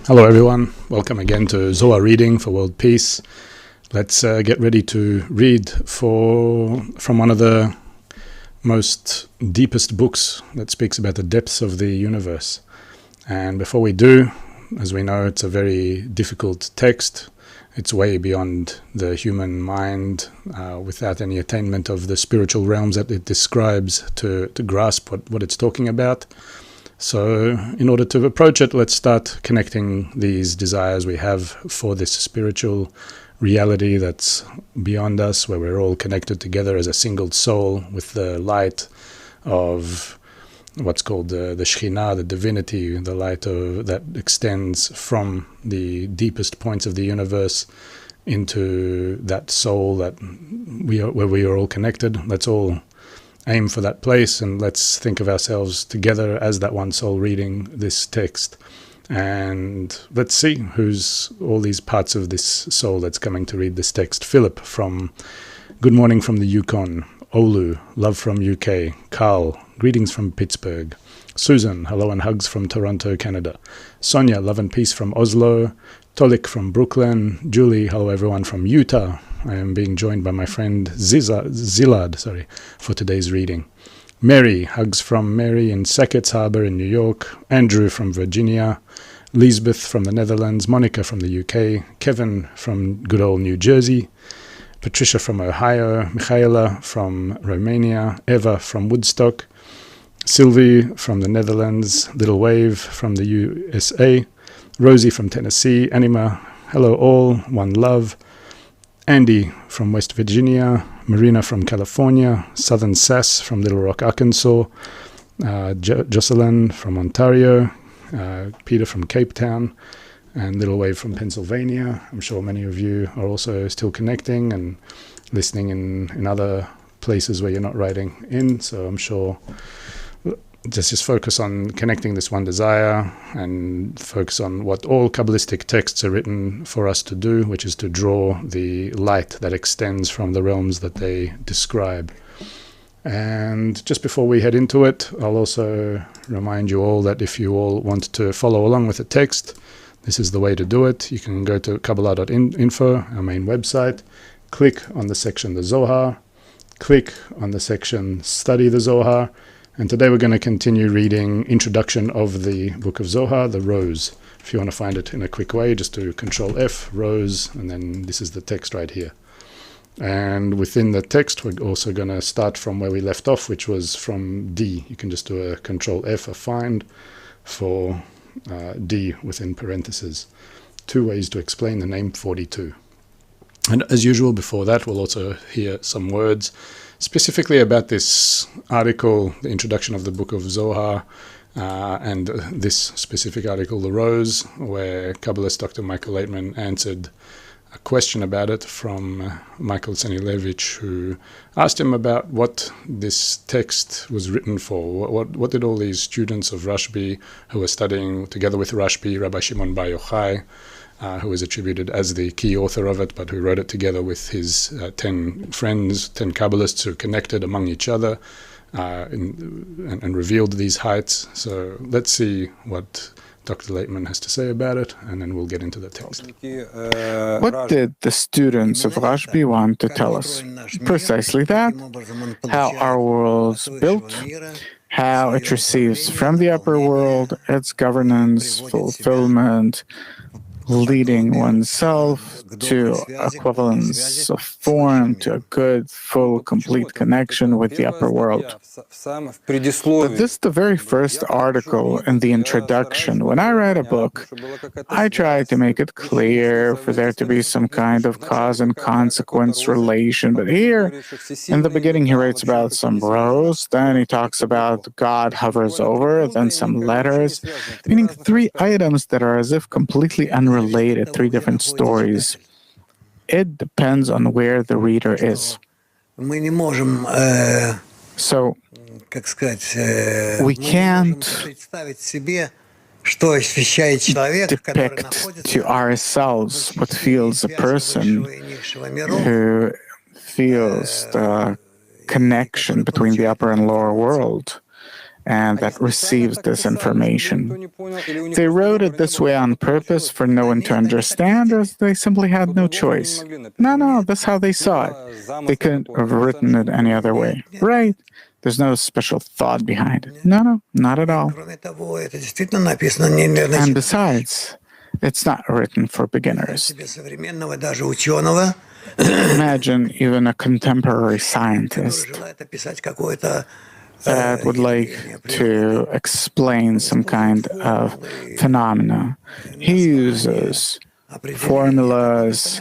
Hello everyone, welcome again to Zohar Reading for World Peace. Let's get ready to read from one of the most deepest books that speaks about the depths of the universe. And before we do, as we know, it's a very difficult text. It's way beyond the human mind, without any attainment of the spiritual realms that it describes to grasp what it's talking about. So in order to approach it, let's start connecting these desires we have for this spiritual reality that's beyond us, where we're all connected together as a single soul with the light of what's called the Shekhinah, the divinity, the light that extends from the deepest points of the universe into that soul where we are all connected. Let's all aim for that place, and let's think of ourselves together as that one soul reading this text. And let's see who's all these parts of this soul that's coming to read this text. Philip from Good Morning from the Yukon. Olu, love from UK. Carl, greetings from Pittsburgh. Susan, hello and hugs from Toronto, Canada. Sonia, love and peace from Oslo. Tolik from Brooklyn. Julie, hello everyone from Utah. I am being joined by my friend Zilad for today's reading. Mary, hugs from Mary in Sackett's Harbor in New York. Andrew from Virginia. Lisbeth from the Netherlands. Monica from the UK. Kevin from good old New Jersey. Patricia from Ohio. Michaela from Romania. Eva from Woodstock. Sylvie from the Netherlands. Little Wave from the USA. Rosie from Tennessee. Anima, hello all, one love. Andy from West Virginia. Marina from California. Southern Sass from Little Rock, Arkansas. Jocelyn from Ontario. Peter from Cape Town. And Little Wave from Pennsylvania. I'm sure many of you are also still connecting and listening in other places where you're not writing in. So I'm sure just focus on connecting this one desire and focus on what all Kabbalistic texts are written for us to do, which is to draw the light that extends from the realms that they describe. And just before we head into it, I'll also remind you all that if you all want to follow along with the text, this is the way to do it. You can go to Kabbalah.info, our main website, click on the section The Zohar, click on the section Study the Zohar, and today we're going to continue reading Introduction of the Book of Zohar, the Rose. If you want to find it in a quick way, just do Control F, Rose, and then this is the text right here. And within the text, we're also going to start from where we left off, which was from D. You can just do a Control F, a find, for D within parentheses. Two ways to explain the name 42. And as usual, before that, we'll also hear some words specifically about this article, the introduction of the Book of Zohar, and this specific article, The Rose, where Kabbalist Dr. Michael Laitman answered a question about it from Michael Sanilevich, who asked him about what this text was written for. What did all these students of Rashbi who were studying together with Rashbi, Rabbi Shimon Bar Yochai, who is attributed as the key author of it, but who wrote it together with his 10 friends, 10 Kabbalists who connected among each other and revealed these heights. So let's see what Dr. Laitman has to say about it, and then we'll get into the text. What did the students of Rashbi want to tell us? Precisely that, how our world's built, how it receives from the upper world its governance, fulfillment, leading oneself to equivalence of form, to a good, full, complete connection with the upper world. But this is the very first article in the introduction. When I write a book, I try to make it clear for there to be some kind of cause and consequence relation. But here, in the beginning, he writes about some rose, then he talks about God hovers over, then some letters, meaning three items that are as if completely unrelated, three different stories. It depends on where the reader is. So, we can't depict to ourselves what feels a person who feels the connection between the upper and lower world. and that receives this information. They wrote it this way on purpose for no one to understand, or they simply had no choice? No, that's how they saw it. They couldn't have written it any other way. Right? There's no special thought behind it. No, not at all. And besides, it's not written for beginners. Imagine even a contemporary scientist that would like to explain some kind of phenomena. He uses formulas,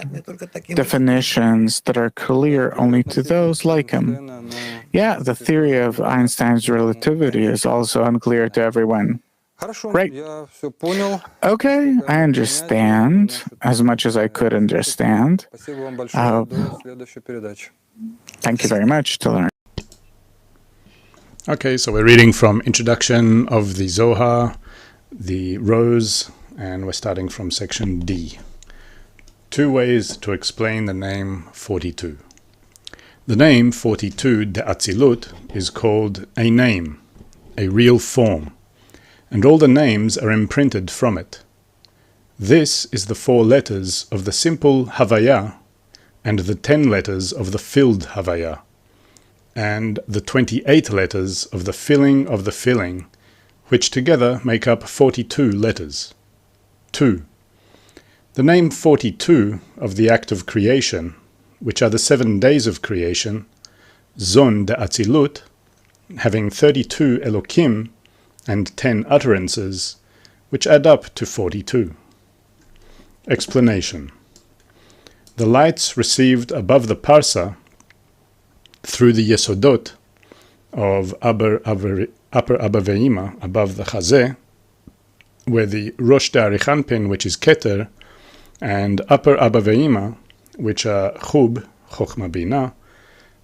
definitions that are clear only to those like him. Yeah, the theory of Einstein's relativity is also unclear to everyone. Right. Okay, I understand as much as I could understand. Thank you very much to learn. Okay, so we're reading from Introduction of the Zohar, the Rose, and we're starting from section D. 2 ways to explain the name 42. The name 42 de Atzilut is called a name, a real form, and all the names are imprinted from it. This is the 4 letters of the simple Havaya and the 10 letters of the filled Havaya, and the 28 letters of the filling, which together make up 42 letters. 2. The name 42 of the act of creation, which are the 7 days of creation, Zon de Atzilut, having 32 Elokim and 10 utterances, which add up to 42. Explanation. The lights received above the Parsa through the Yesodot of upper Abba Ve'ima, above the Chazeh, where the Rosh De'arichanpin, which is Keter, and upper Abba Ve'ima, which are Chub, Chochma Bina,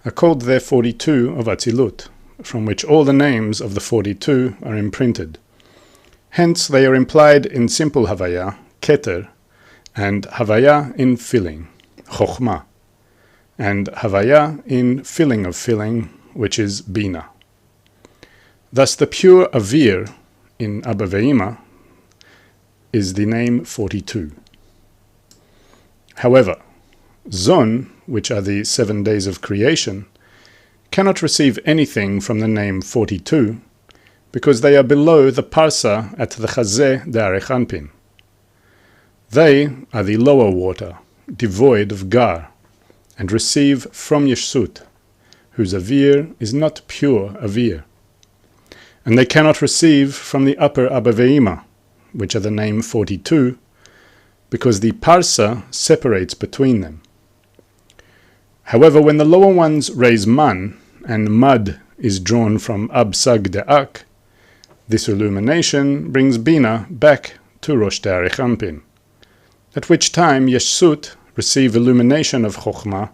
are called there 42 of Atzilut, from which all the names of the 42 are imprinted. Hence they are implied in simple Havaya, Keter, and Havaya in filling, Chochma, and Havaya in filling of filling, which is Bina. Thus the pure Avir in Abba Ve'ima is the name 42. However, Zon, which are the 7 days of creation, cannot receive anything from the name 42 because they are below the Parsa at the Chazeh De'arichanpin. They are the lower water, devoid of Gar, and receive from Yeshut, whose Avir is not pure Avir. And they cannot receive from the upper Abba Ve'ima, which are the name 42, because the Parsa separates between them. However, when the lower ones raise Man, and Mad is drawn from Ab Sag De'ak, this illumination brings Bina back to Rosh De'arichanpin, at which time Yeshut receive illumination of Chochma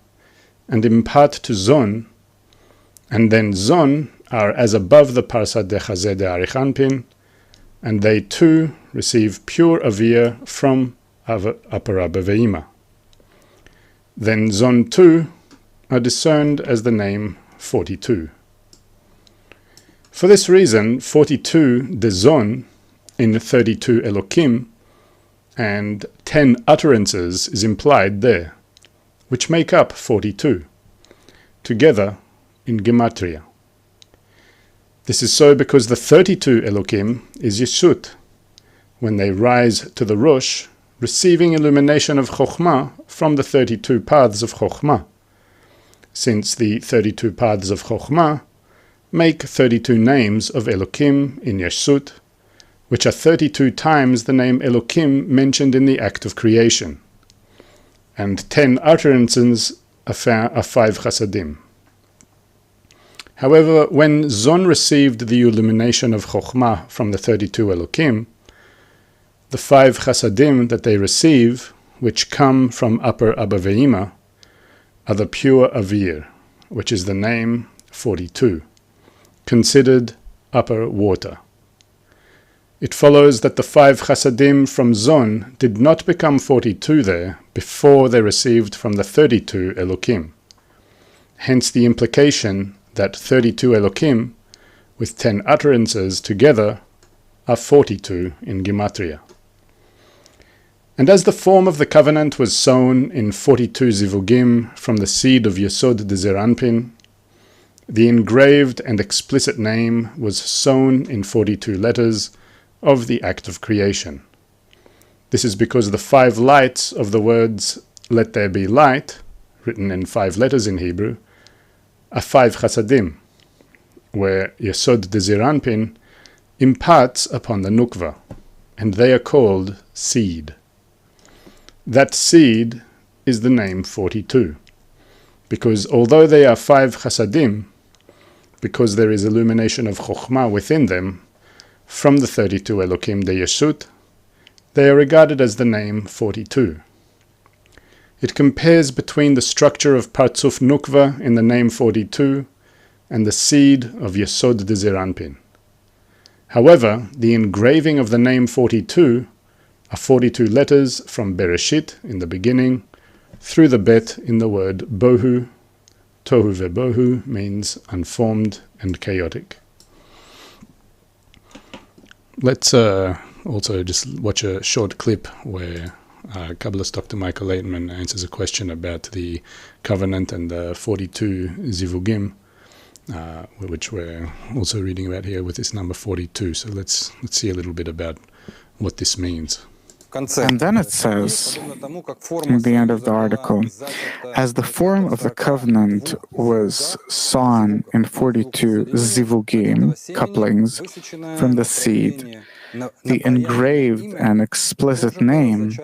and impart to Zon, and then Zon are as above the Parsa de Chazeh De'arichanpin, and they too receive pure Avir from upper Abba Ve'ima. Then Zon too are discerned as the name 42. For this reason, 42 de Zon in 32 Elokim and 10 utterances is implied there, which make up 42, together in Gematria. This is so because the 32 Elokim is Yeshut, when they rise to the Rosh, receiving illumination of Chochma from the 32 paths of Chochma, since the 32 paths of Chochma make 32 names of Elokim in Yeshut, which are 32 times the name Elokim mentioned in the act of creation, and 10 utterances are 5 chasadim. However, when Zon received the illumination of Chochma from the 32 Elokim, the 5 chasadim that they receive, which come from upper Abba Ve'ima, are the pure Avir, which is the name 42, considered upper water. It follows that the 5 chasadim from Zon did not become 42 there before they received from the 32 Elokim. Hence the implication that 32 Elokim with 10 utterances together, are 42 in Gematria. And as the form of the covenant was sown in 42 zivugim from the seed of Yesod de Zeranpin, the engraved and explicit name was sown in 42 letters of the act of creation. This is because the 5 lights of the words "Let there be light," written in 5 letters in Hebrew, are 5 chasadim, where Yesod de Zeranpin imparts upon the nukva, and they are called seed. That seed is the name 42, because although they are 5 chasadim, because there is illumination of chokhmah within them, from the 32 Elokim de Yeshut, they are regarded as the name 42. It compares between the structure of Partzuf Nukva in the name 42 and the seed of Yesod de Zeranpin. However, the engraving of the name 42 are 42 letters from Bereshit, in the beginning, through the bet in the word Bohu. Tohu vebohu means unformed and chaotic. Let's also just watch a short clip where Kabbalist Dr. Michael Laitman answers a question about the covenant and the 42 zivugim, which we're also reading about here with this number 42. So let's see a little bit about what this means. And then it says, in the end of the article, as the form of the covenant was sawn in 42 zivugim, couplings, from the seed, the engraved and explicit name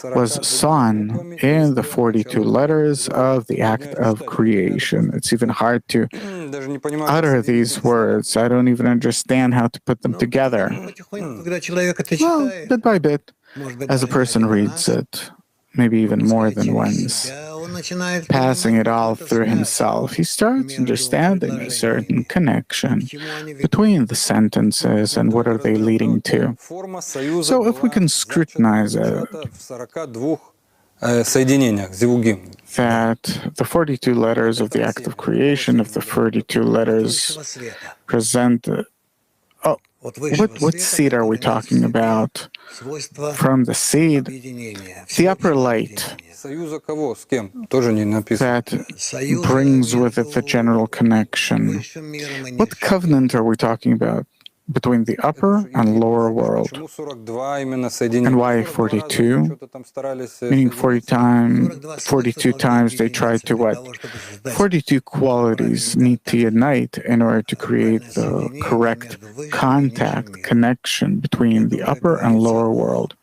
was sawn in the 42 letters of the act of creation. It's even hard to utter these words. I don't even understand how to put them together. Well, bit by bit, as a person reads it, maybe even more than once, passing it all through himself, he starts understanding a certain connection between the sentences and what are they leading to. So if we can scrutinize it, that the 42 letters of the act of creation, of the 42 letters present, what seed are we talking about? From the seed, the upper light that brings with it the general connection. What covenant are we talking about between the upper and lower world? And why 42? Meaning 42 times they try to what? 42 qualities need to unite in order to create the correct contact, connection between the upper and lower world.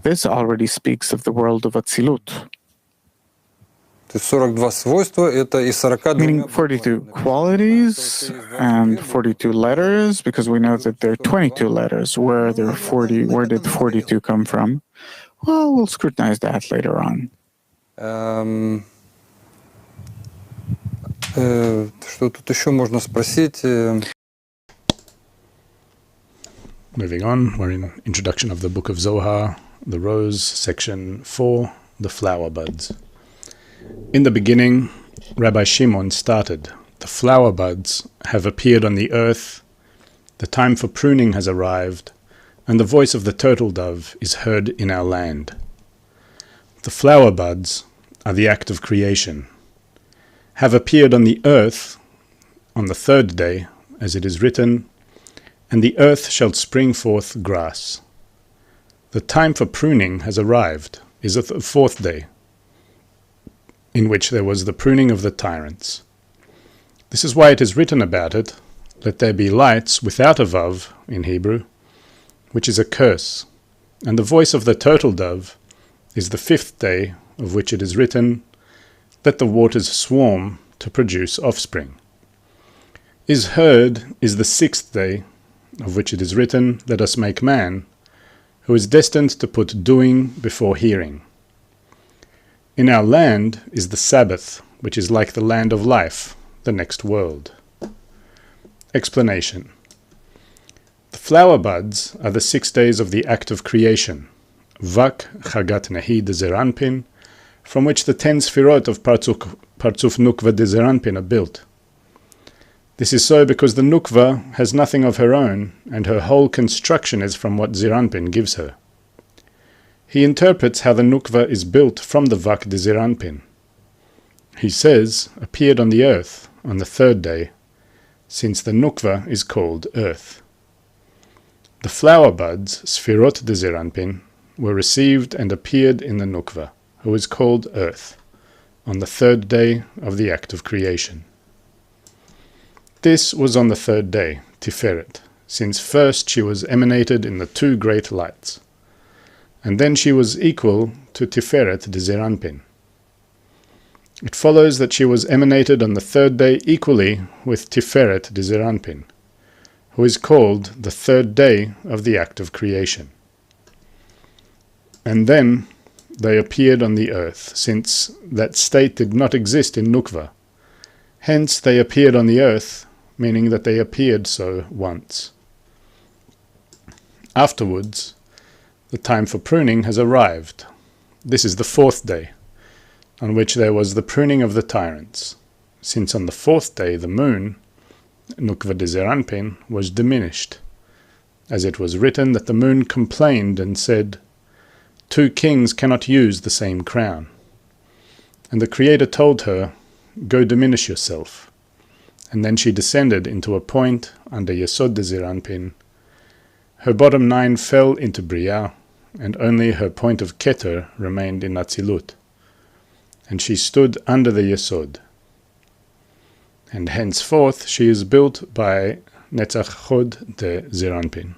This already speaks of the world of Atzilut. Meaning 42 qualities and 42 letters, because we know that there are 22 letters. Where did the 42 come from? Well, we'll scrutinize that later on. Moving on, we're in Introduction of the Book of Zohar, the Rose, section 4, the flower buds. In the beginning, Rabbi Shimon started, "The flower buds have appeared on the earth, the time for pruning has arrived, and the voice of the turtle dove is heard in our land." The flower buds are the act of creation, have appeared on the earth on the 3rd day, as it is written, "And the earth shall spring forth grass." The time for pruning has arrived, is the 4th day, in which there was the pruning of the tyrants. This is why it is written about it, "Let there be lights," without a vav in Hebrew, which is a curse, and the voice of the turtle dove is the 5th day, of which it is written, "Let the waters swarm to produce offspring." Is heard is the 6th day, of which it is written, "Let us make man," who is destined to put doing before hearing. In our land is the Sabbath, which is like the land of life, the next world. Explanation. The flower buds are the 6 days of the act of creation, Vak Chagat Nehi de Zeranpin, from which the 10 Sfirot of Partzuf Nukva de Zeranpin are built. This is so because the Nukva has nothing of her own, and her whole construction is from what Zeir Anpin gives her. He interprets how the Nukva is built from the Vak de Zeir Anpin. He says, appeared on the earth on the third day, since the Nukva is called earth. The flower buds, Sfirot de Zeir Anpin, were received and appeared in the Nukva, who is called earth, on the third day of the act of creation. This was on the third day, Tiferet, since first she was emanated in the two great lights, and then she was equal to Tiferet de Zeir Anpin. It follows that she was emanated on the third day equally with Tiferet de Zeir Anpin, who is called the third day of the act of creation. And then they appeared on the earth, since that state did not exist in Nukva. Hence they appeared on the earth, meaning that they appeared so once. Afterwards, the time for pruning has arrived. This is the fourth day, on which there was the pruning of the tyrants, since on the fourth day the moon, Nukva de Zeir Anpin, was diminished, as it was written that the moon complained and said, "Two kings cannot use the same crown." And the Creator told her, "Go diminish yourself." And then she descended into a point under Yesod de Zeir Anpin. Her bottom 9 fell into Bria, and only her point of Keter remained in Atzilut. And she stood under the Yesod. And henceforth she is built by Netzach Chod de Zeir Anpin.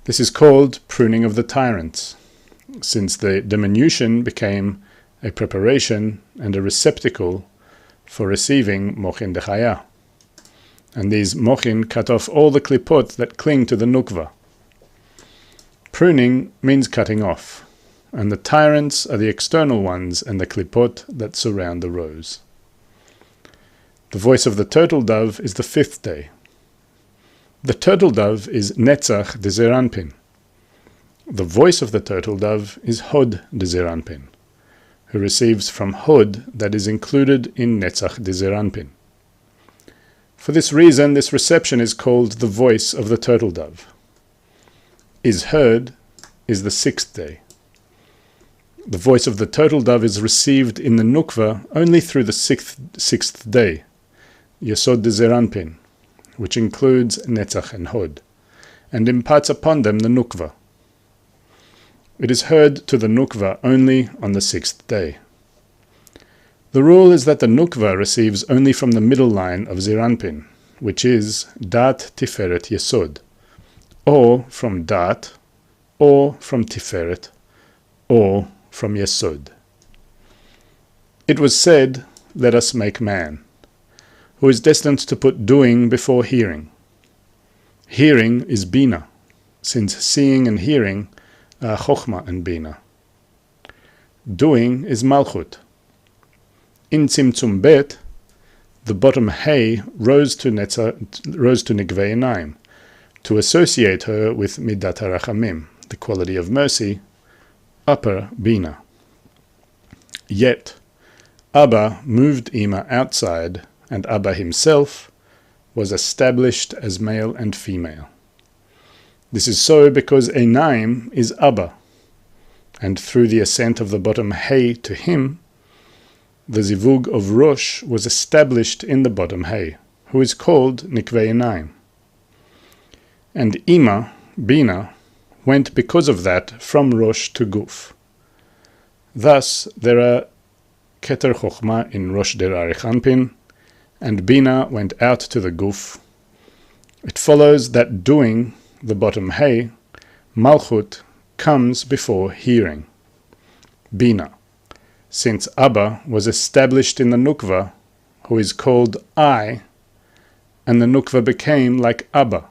This is called pruning of the tyrants, since the diminution became a preparation and a receptacle for receiving Mochin de Chaya. And these Mochin cut off all the klipot that cling to the Nukva. Pruning means cutting off, and the tyrants are the external ones and the klipot that surround the rose. The voice of the turtle dove is the fifth day. The turtle dove is Netzach de Zeir Anpin. The voice of the turtle dove is Hod de Zeir Anpin, who receives from Hod that is included in Netzach de Zeir Anpin. For this reason, this reception is called the voice of the turtle dove. Is heard is the sixth day. The voice of the turtle dove is received in the Nukva only through the sixth day, Yesod de Zeir Anpin, which includes Netzach and Hod, and imparts upon them the Nukva. It is heard to the Nukva only on the sixth day. The rule is that the Nukva receives only from the middle line of Zeir Anpin, which is Dat Tiferet Yesod, or from Dat, or from Tiferet, or from Yesod. It was said, "Let us make man," who is destined to put doing before hearing. Hearing is Bina, since seeing and hearing are Chochma and Bina. Doing is Malchut. In Tzimtzum Bet, the bottom Hey rose to Nigvei Enaim, to associate her with Midat HaRachamim, the quality of mercy, upper Bina. Yet, Abba moved Ima outside, and Abba himself was established as male and female. This is so because Enaim is Abba, and through the ascent of the bottom Hey to him, the zivug of Rosh was established in the bottom Hey, who is called Nikvei Enaim. And Ima, Bina, went because of that from Rosh to Guf. Thus, there are Keter Chochma in Rosh der Arich Anpin, and Bina went out to the Guf. It follows that doing, the bottom Hey, Malchut, comes before hearing, Bina, since Abba was established in the Nukva, who is called I, and the Nukva became like Abba,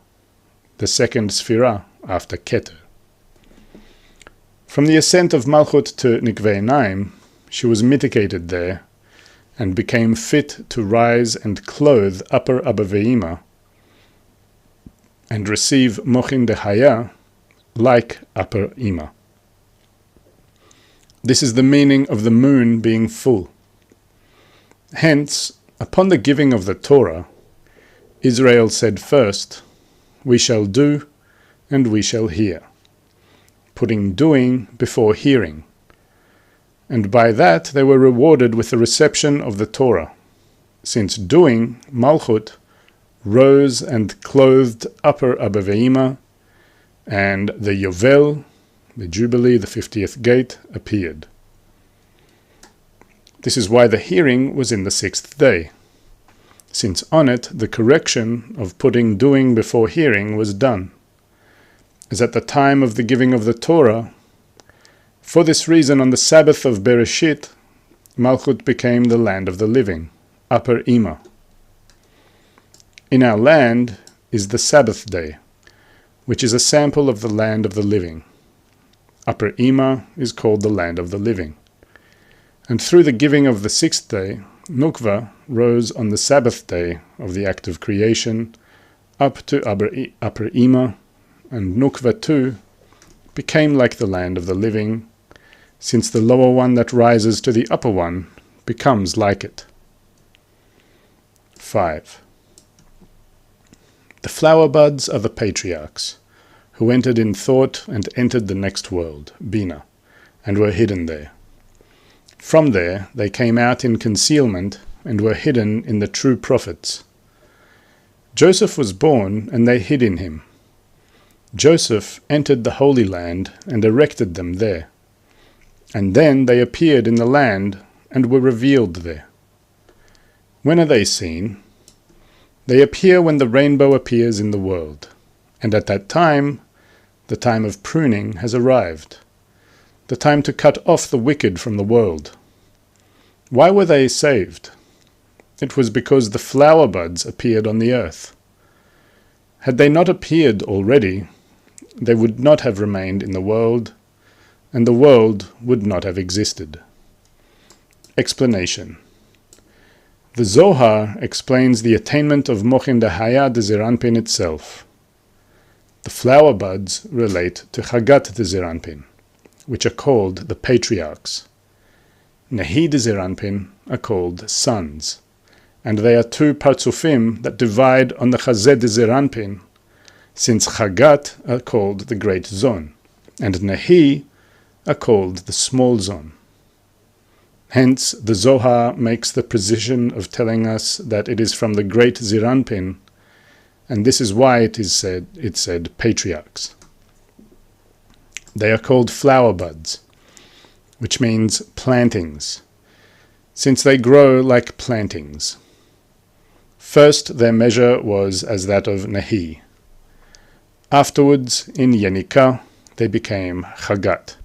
the second Sphira after Keter. From the ascent of Malchut to Nikvei Enaim, she was mitigated there, and became fit to rise and clothe upper Abba Ve'ima, and receive Mochin de Chaya like upper Ima. This is the meaning of the moon being full. Hence, upon the giving of the Torah, Israel said first, "We shall do, and we shall hear," putting doing before hearing. And by that they were rewarded with the reception of the Torah, since doing, Malchut, rose and clothed upper Abba Ve'ima, and the Yovel, the Jubilee, the 50th gate, appeared. This is why the hearing was in the 6th day, since on it the correction of putting doing before hearing was done, as at the time of the giving of the Torah. For this reason, on the Sabbath of Bereshit, Malchut became the land of the living, upper Ima. In our land is the Sabbath day, which is a sample of the land of the living. Upper Ima is called the land of the living. And through the giving of the 6th day, Nukva rose on the Sabbath day of the act of creation up to Upper Ima, and Nukva too became like the land of the living, since the lower one that rises to the upper one becomes like it. 5. The flower buds are the patriarchs, who entered in thought and entered the next world, Bina, and were hidden there. From there they came out in concealment and were hidden in the true prophets. Joseph was born, and they hid in him. Joseph entered the Holy Land and erected them there. And then they appeared in the land and were revealed there. When are they seen? They appear when the rainbow appears in the world, and at that time, the time of pruning has arrived, the time to cut off the wicked from the world. Why were they saved? It was because the flower buds appeared on the earth. Had they not appeared already, they would not have remained in the world, and the world would not have existed. Explanation. The Zohar explains the attainment of Mochin Dehaya de Zeranpin itself. The flower buds relate to Chagat de Zeranpin, which are called the patriarchs. Nehi de Zeranpin are called sons, and they are two partsufim that divide on the Chazed de Zeranpin, since Chagat are called the great zon, and Nehi are called the small zon. Hence, the Zohar makes the precision of telling us that it is from the great Zeranpin, and this is why it said patriarchs. They are called flower buds, which means plantings, since they grow like plantings. First, their measure was as that of Nehi. Afterwards, in Yenika, they became Chagat.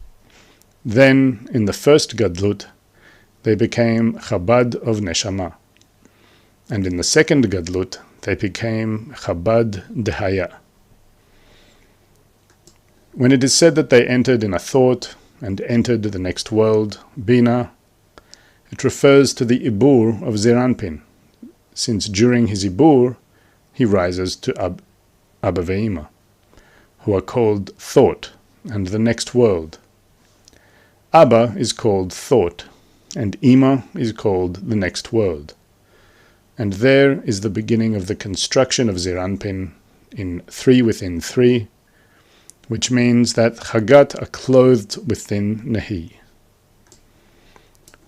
Then, in the first Gadlut, they became Chabad of Neshama. And in the second Gadlut, they became Chabad Dehaya. When it is said that they entered in a thought and entered the next world, Bina, it refers to the Ibur of Zeranpin, since during his Ibur, he rises to Abba Ve'ima, who are called thought and the next world. Abba is called thought, and Ima is called the next world. And there is the beginning of the construction of Zeranpin in 3 within 3, which means that Chagat are clothed within Nehi.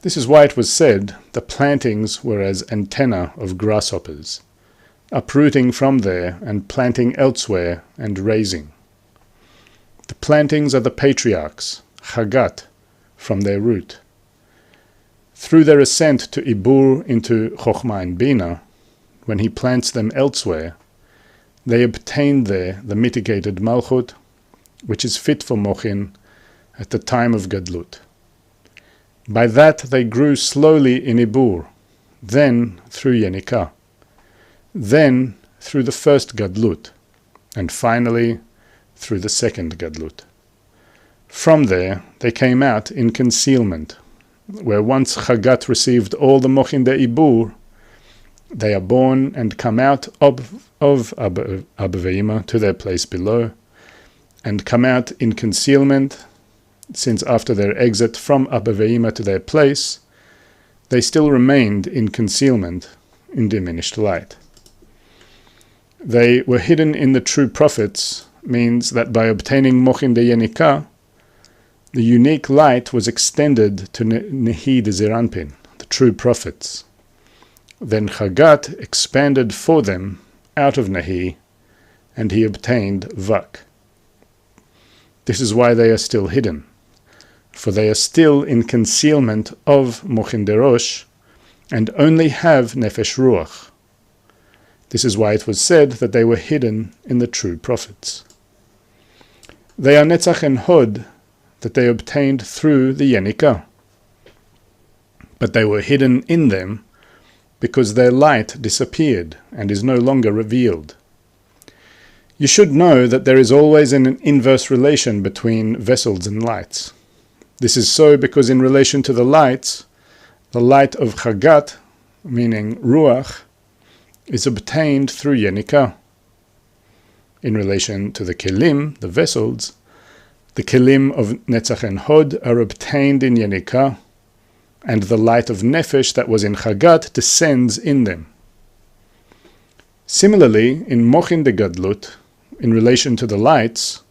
This is why it was said the plantings were as antennae of grasshoppers, uprooting from there and planting elsewhere and raising. The plantings are the patriarchs, Chagat, from their root. Through their ascent to Ibur into Chochmah and Bina, when he plants them elsewhere, they obtain there the mitigated Malchut, which is fit for Mochin at the time of Gadlut. By that they grew slowly in Ibur, then through Yenika, then through the first Gadlut, and finally through the second Gadlut. From there they came out in concealment, where once Chagat received all the Mochin de Ibur, they are born and come out of Abba Ve'ima to their place below, and come out in concealment, since after their exit from Abba Ve'ima to their place, they still remained in concealment in diminished light. They were hidden in the true prophets means that by obtaining Mochin de Yenika, the unique light was extended to Nehi de Zeranpin, the true prophets. Then Chagat expanded for them out of Nehi, and he obtained Vak. This is why they are still hidden, for they are still in concealment of Mochin de Rosh, and only have Nefesh Ruach. This is why it was said that they were hidden in the true prophets. They are Netzach and Hod, that they obtained through the Yenika. But they were hidden in them because their light disappeared and is no longer revealed. You should know that there is always an inverse relation between vessels and lights. This is so because in relation to the light of Chagat, meaning Ruach, is obtained through Yenika. In relation to the Kelim, the vessels, the Kelim of Netzach and Hod are obtained in Yenika, and the light of Nefesh that was in Chagat descends in them. Similarly, in Mochin de Gadlut, in relation to the lights,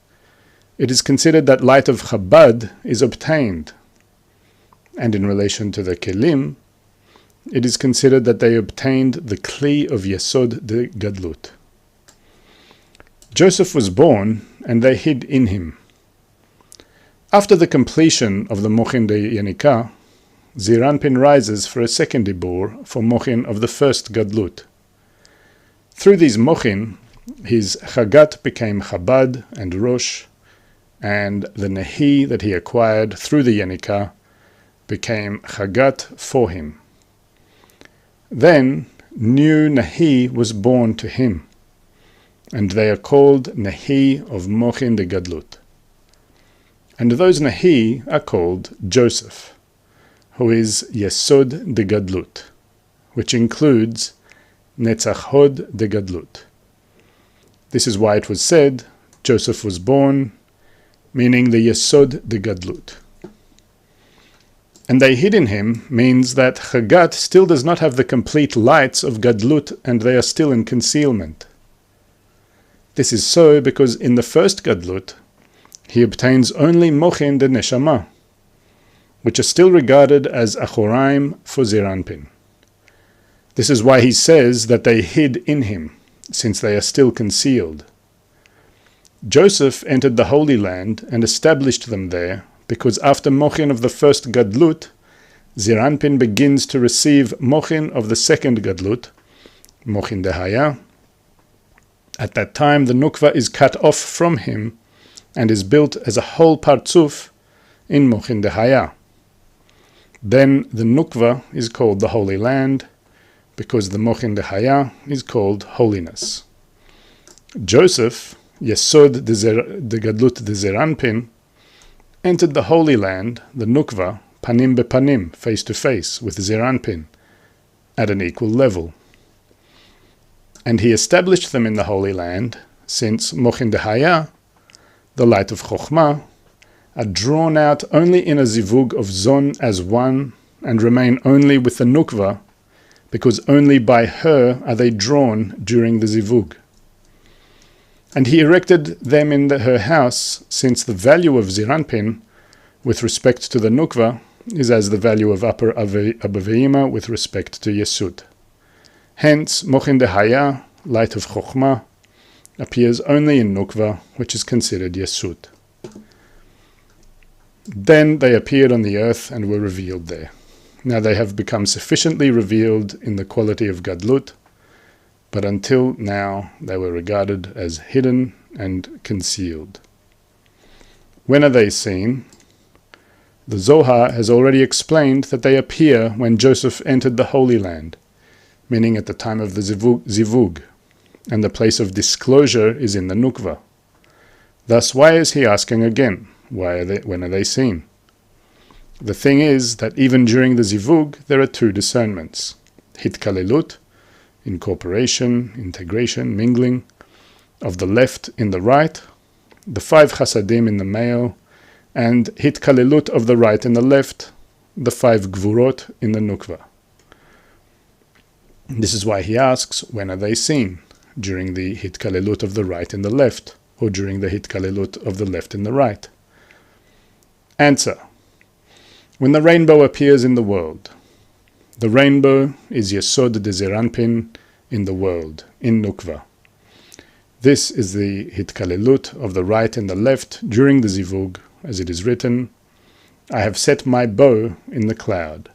it is considered that light of Chabad is obtained, and in relation to the Kelim, it is considered that they obtained the Kli of Yesod de Gadlut. Joseph was born, and they hid in him. After the completion of the Mochin de Yenika, Zeranpin rises for a second Dibur for Mochin of the first Gadlut. Through these Mochin, his Chagat became Chabad and Rosh, and the Nehi that he acquired through the Yenika became Chagat for him. Then new Nehi was born to him, and they are called Nehi of Mochin de Gadlut. And those Nehi are called Joseph, who is Yesod de Gadlut, which includes Netzach Hod de Gadlut. This is why it was said, Joseph was born, meaning the Yesod de Gadlut. And they hid in him means that Chagat still does not have the complete lights of Gadlut, and they are still in concealment. This is so because in the first Gadlut, he obtains only Mochin de Neshama, which are still regarded as Achoraim for Zeranpin. This is why he says that they hid in him, since they are still concealed. Joseph entered the Holy Land and established them there, because after Mochin of the first Gadlut, Zeranpin begins to receive Mochin of the second Gadlut, Mochin de Haya. At that time, the Nukva is cut off from him and is built as a whole Partzuf in Mochin de Haya. Then the Nukva is called the Holy Land, because the Mochin de Haya is called Holiness. Joseph, Yesod de Gadlut de Zeranpin, entered the Holy Land, the Nukva, panim bepanim, face to face, with Zeranpin, at an equal level. And he established them in the Holy Land, since Mochin de Haya, the light of Chokhmah, are drawn out only in a zivug of Zon as one, and remain only with the Nukva, because only by her are they drawn during the zivug. And he erected them in her house, since the value of Zeranpin, with respect to the Nukva, is as the value of upper Abaveima with respect to Yesud. Hence, Mochin de Haya, light of Chokhmah, appears only in Nukva, which is considered Yesud. Then they appeared on the earth and were revealed there. Now they have become sufficiently revealed in the quality of Gadlut, but until now they were regarded as hidden and concealed. When are they seen? The Zohar has already explained that they appear when Joseph entered the Holy Land, meaning at the time of the zivug, and the place of disclosure is in the Nukva. Thus, why is he asking again? When are they seen? The thing is that even during the zivug, there are two discernments: hitkalelut, incorporation, integration, mingling, of the left in the right, the 5 chasadim in the male, and hitkalelut of the right in the left, the 5 gvurot in the nukva. This is why he asks, when are they seen? during the hitkalelut of the right and the left, or during the hitkalelut of the left and the right? Answer. When the rainbow appears in the world, the rainbow is Yesod de Zeranpin in the world, in Nukva. This is the hitkalelut of the right and the left during the zivug, as it is written, I have set my bow in the cloud.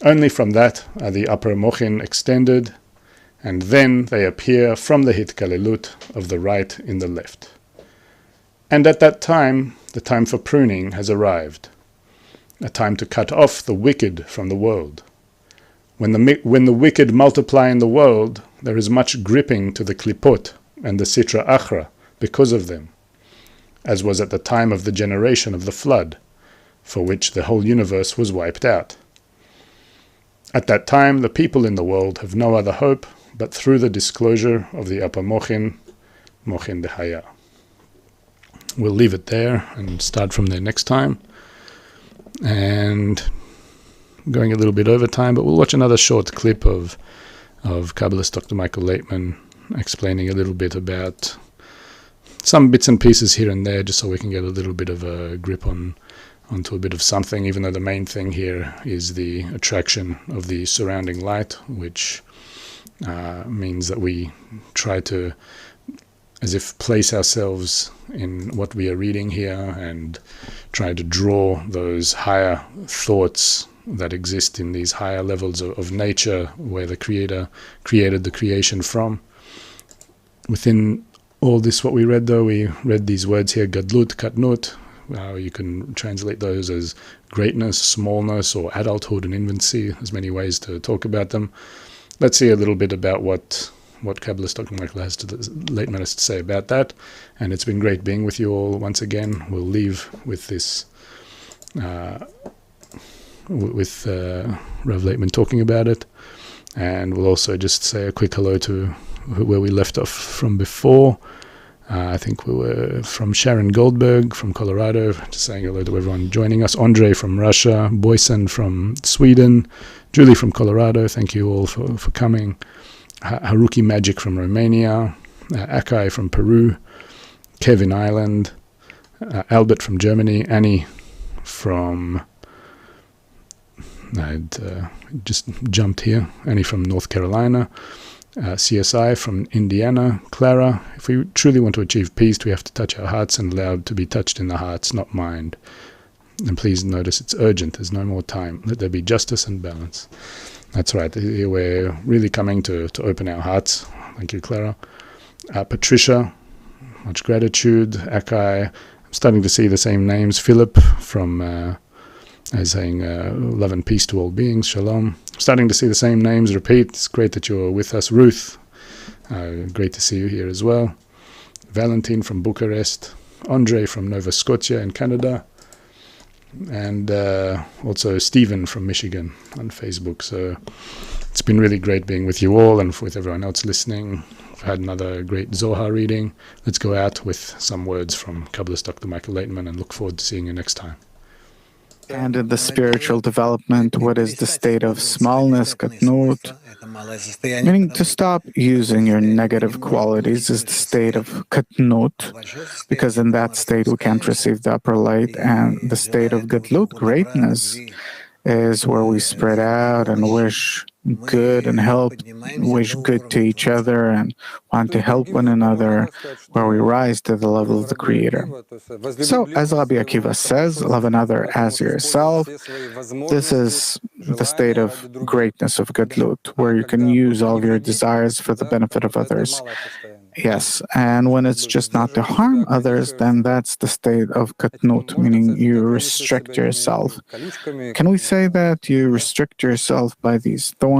Only from that are the upper mochin extended, and then they appear from the hitkalelut of the right in the left. And at that time, the time for pruning has arrived, a time to cut off the wicked from the world. When the wicked multiply in the world, there is much gripping to the klipot and the sitra achra because of them, as was at the time of the generation of the flood, for which the whole universe was wiped out. At that time, the people in the world have no other hope but through the disclosure of the upper mochin, mochin dehaya. We'll leave it there and start from there next time. And going a little bit over time, but we'll watch another short clip of Kabbalist Dr. Michael Laitman explaining a little bit about some bits and pieces here and there, just so we can get a little bit of a grip onto a bit of something, even though the main thing here is the attraction of the surrounding light, which means that we try to, as if, place ourselves in what we are reading here and try to draw those higher thoughts that exist in these higher levels of nature, where the Creator created the creation from. Within all this, what we read, though, we read these words here, gadlut, katnut. You can translate those as greatness, smallness, or adulthood and infancy. There's many ways to talk about them. Let's see a little bit about what Kabbalist Dr. Michael Laitman has to say about that. And it's been great being with you all once again. We'll leave with this, with Rav Laitman talking about it. And we'll also just say a quick hello to where we left off from before. I think we were from Sharon Goldberg from Colorado, just saying hello to everyone joining us. Andre from Russia, Boysen from Sweden, Julie from Colorado, thank you all for coming. Haruki Magic from Romania, Akai from Peru, Kevin Island, Albert from Germany, Annie from, just jumped here, Annie from North Carolina, CSI from Indiana, Clara. If we truly want to achieve peace, we have to touch our hearts and allow to be touched in the hearts, not mind. And please notice it's urgent. There's no more time. Let there be justice and balance. That's right. Here we're really coming to open our hearts. Thank you, Clara. Patricia, much gratitude. Akai, I'm starting to see the same names. Philip from saying love and peace to all beings. Shalom. Starting to see the same names repeat. It's great that you're with us. Ruth, great to see you here as well. Valentine from Bucharest. Andre from Nova Scotia in Canada. And also Stephen from Michigan on Facebook. So it's been really great being with you all and with everyone else listening. We've had another great Zohar reading. Let's go out with some words from Kabbalist Dr. Michael Laitman and look forward to seeing you next time. And in the spiritual development, what is the state of smallness, katnut? Meaning to stop using your negative qualities is the state of katnut, because in that state we can't receive the upper light. And the state of gadlut, greatness, is where we spread out and wish good and wish good to each other and want to help one another, where we rise to the level of the Creator. So, as Rabbi Akiva says, love another as yourself. This is the state of greatness of Gadlut, where you can use all of your desires for the benefit of others. Yes, and when it's just not to harm others, then that's the state of Katnut, meaning you restrict yourself. Can we say that you restrict yourself by these thorns?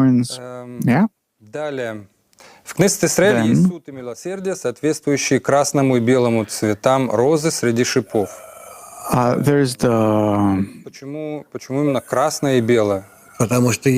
Yeah. В книжце Сред есть суд и милосердие, соответствующие красному и белому цветам розы среди шипов. There's the... Почему именно красное и белое? Потому что